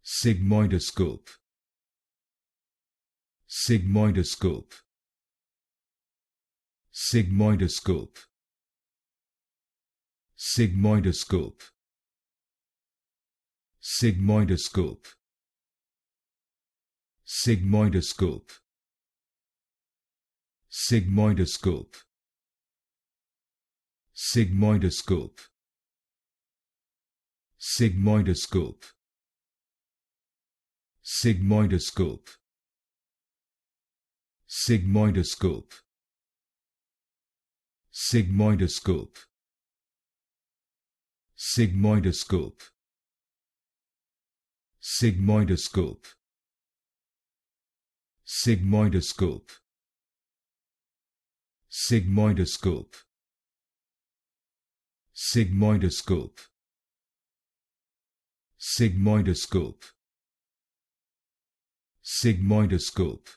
Sigmoidoscope. Sigmoidoscope. Sigmoidoscope. Sigmoidoscope. Sigmoidoscope. Sigmoidoscope. Sigmoidoscope. Sigmoidoscope. Sigmoidoscope. Sigmoidoscope. Sigmoidoscope. Sigmoidoscope. Sigmoidoscope. Sigmoidoscope. Sigmoidoscope. Sigmoidoscope. Sigmoidoscope. Sigmoidoscope. Sigmoidoscope.